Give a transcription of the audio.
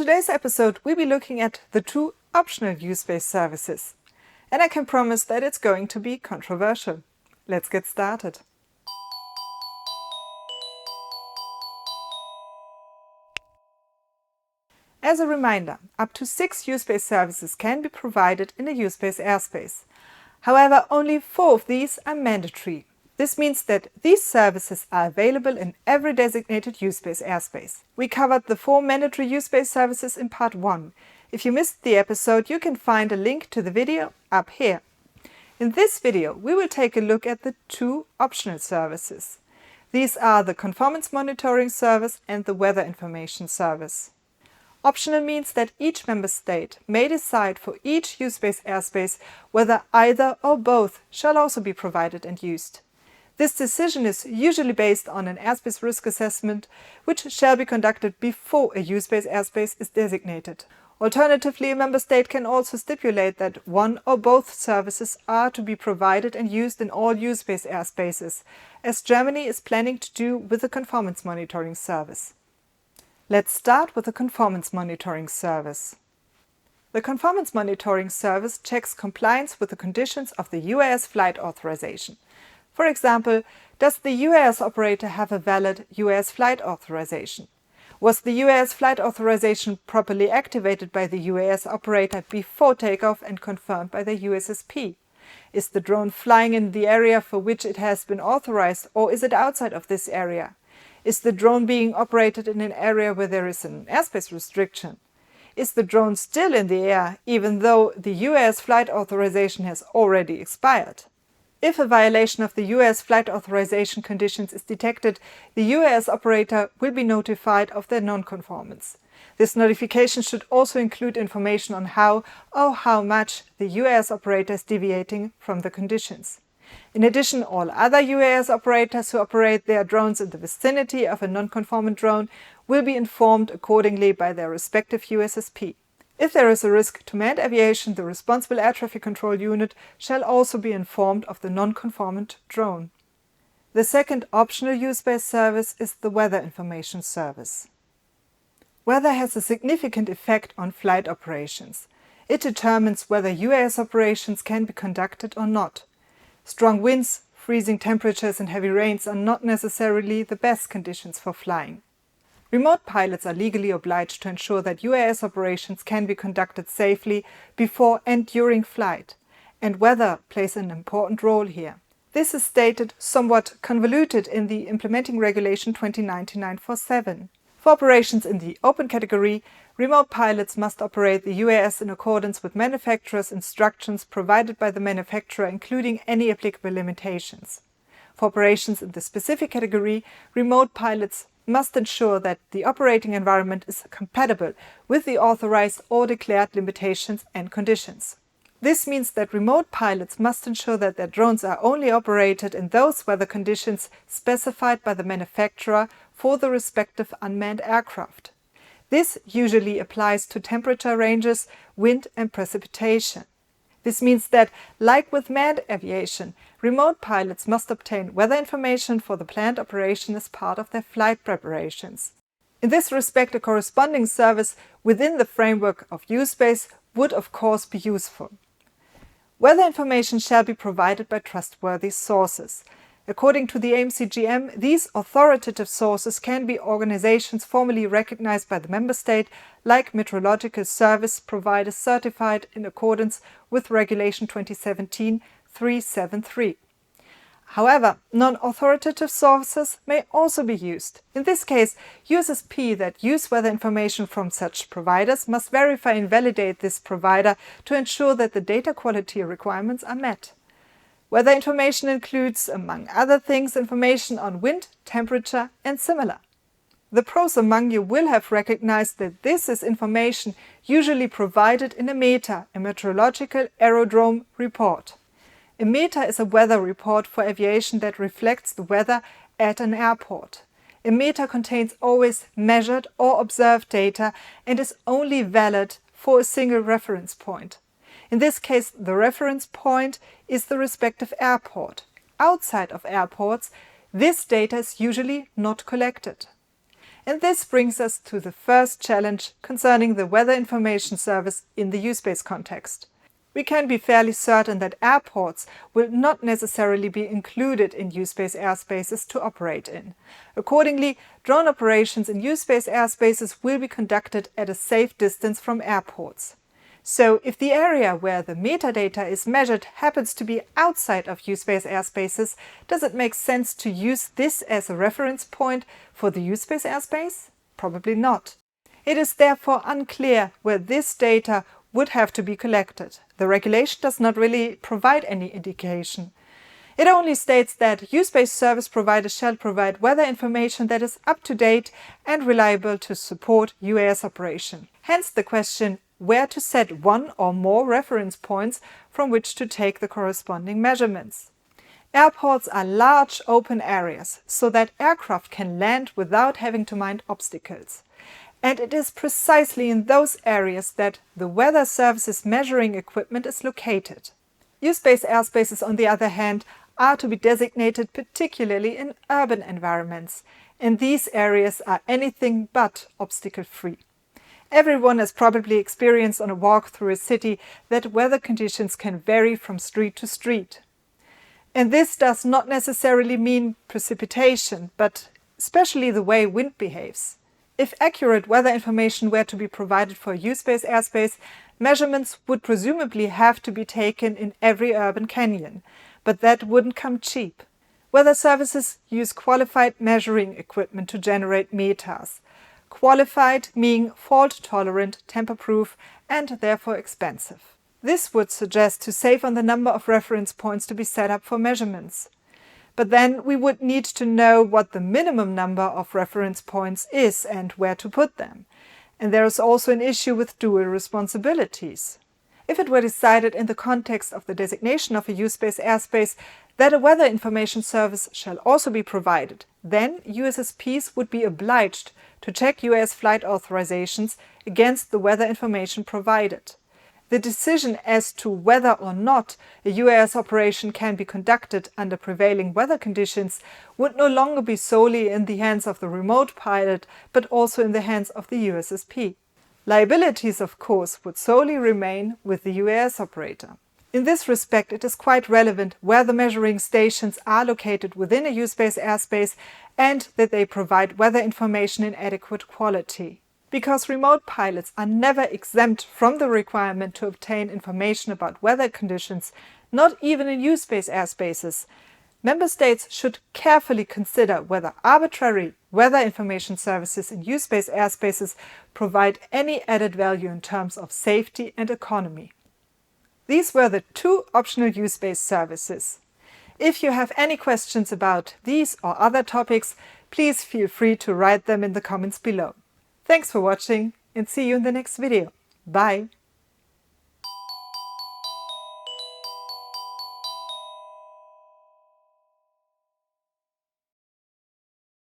today's episode, we'll be looking at the two optional use-based services. And I can promise that it's going to be controversial. Let's get started. As a reminder, up to 6 use-based services can be provided in a use-based airspace. However, only 4 of these are mandatory. This means that these services are available in every designated use-based airspace. We covered the 4 mandatory use-based services in part 1. If you missed the episode, you can find a link to the video up here. In this video, we will take a look at the 2 optional services. These are the Conformance Monitoring Service and the Weather Information Service. Optional means that each member state may decide for each use-based airspace whether either or both shall also be provided and used. This decision is usually based on an airspace risk assessment, which shall be conducted before a use-based airspace is designated. Alternatively, a member state can also stipulate that one or both services are to be provided and used in all use-based airspaces, as Germany is planning to do with the Conformance Monitoring Service. Let's start with the Conformance Monitoring Service. The Conformance Monitoring Service checks compliance with the conditions of the UAS flight authorization. For example, does the UAS operator have a valid UAS flight authorization? Was the UAS flight authorization properly activated by the UAS operator before takeoff and confirmed by the USSP? Is the drone flying in the area for which it has been authorized, or is it outside of this area? Is the drone being operated in an area where there is an airspace restriction? Is the drone still in the air even though the UAS flight authorization has already expired? If a violation of the UAS flight authorization conditions is detected, the UAS operator will be notified of their non-conformance. This notification should also include information on how or how much the UAS operator is deviating from the conditions. In addition, all other UAS operators who operate their drones in the vicinity of a non-conformant drone will be informed accordingly by their respective USSP. If there is a risk to manned aviation, the responsible air traffic control unit shall also be informed of the non-conformant drone. The second optional use-based service is the Weather Information Service. Weather has a significant effect on flight operations. It determines whether UAS operations can be conducted or not. Strong winds, freezing temperatures and heavy rains are not necessarily the best conditions for flying. Remote pilots are legally obliged to ensure that UAS operations can be conducted safely before and during flight, and weather plays an important role here. This is stated somewhat convoluted in the Implementing Regulation 2019/947. For operations in the open category, remote pilots must operate the UAS in accordance with manufacturer's instructions provided by the manufacturer, including any applicable limitations. For operations in the specific category, remote pilots must ensure that the operating environment is compatible with the authorized or declared limitations and conditions. This means that remote pilots must ensure that their drones are only operated in those weather conditions specified by the manufacturer for the respective unmanned aircraft. This usually applies to temperature ranges, wind and precipitation. This means that, like with manned aviation, remote pilots must obtain weather information for the planned operation as part of their flight preparations. In this respect, a corresponding service within the framework of use-based would of course be useful. Weather information shall be provided by trustworthy sources. According to the AMCGM, these authoritative sources can be organizations formally recognized by the member state, like meteorological service providers certified in accordance with Regulation 2017/373. However, non-authoritative sources may also be used. In this case, USSP that use weather information from such providers must verify and validate this provider to ensure that the data quality requirements are met. Weather information includes, among other things, information on wind, temperature, and similar. The pros among you will have recognized that this is information usually provided in a META, a meteorological aerodrome report. A META is a weather report for aviation that reflects the weather at an airport. A META contains always measured or observed data and is only valid for a single reference point. In this case, the reference point is the respective airport. Outside of airports, this data is usually not collected. And this brings us to the first challenge concerning the weather information service in the U-space context. We can be fairly certain that airports will not necessarily be included in U-space airspaces to operate in. Accordingly, drone operations in U-space airspaces will be conducted at a safe distance from airports. So, if the area where the metadata is measured happens to be outside of U-space airspaces, does it make sense to use this as a reference point for the U-space airspace? Probably not. It is therefore unclear where this data would have to be collected. The regulation does not really provide any indication. It only states that U-space service providers shall provide weather information that is up to date and reliable to support UAS operation. Hence the question where to set one or more reference points from which to take the corresponding measurements. Airports are large open areas, so that aircraft can land without having to mind obstacles. And it is precisely in those areas that the weather services measuring equipment is located. U-space airspaces, on the other hand, are to be designated particularly in urban environments, and these areas are anything but obstacle-free. Everyone has probably experienced on a walk through a city that weather conditions can vary from street to street. And this does not necessarily mean precipitation, but especially the way wind behaves. If accurate weather information were to be provided for U-space airspace, measurements would presumably have to be taken in every urban canyon, but that wouldn't come cheap. Weather services use qualified measuring equipment to generate meters. Qualified meaning fault-tolerant, tamper-proof, and therefore expensive. This would suggest to save on the number of reference points to be set up for measurements. But then we would need to know what the minimum number of reference points is and where to put them. And there is also an issue with dual responsibilities. If it were decided in the context of the designation of a U-space airspace that a weather information service shall also be provided, then USSPs would be obliged to check US flight authorizations against the weather information provided. The decision as to whether or not a UAS operation can be conducted under prevailing weather conditions would no longer be solely in the hands of the remote pilot, but also in the hands of the USSP. Liabilities, of course, would solely remain with the UAS operator. In this respect, it is quite relevant where the measuring stations are located within a U-space airspace and that they provide weather information in adequate quality. Because remote pilots are never exempt from the requirement to obtain information about weather conditions, not even in U-space airspaces, member states should carefully consider whether arbitrary weather information services in U-space airspaces provide any added value in terms of safety and economy. These were the two optional U-space services. If you have any questions about these or other topics, please feel free to write them in the comments below. Thanks for watching and see you in the next video. Bye!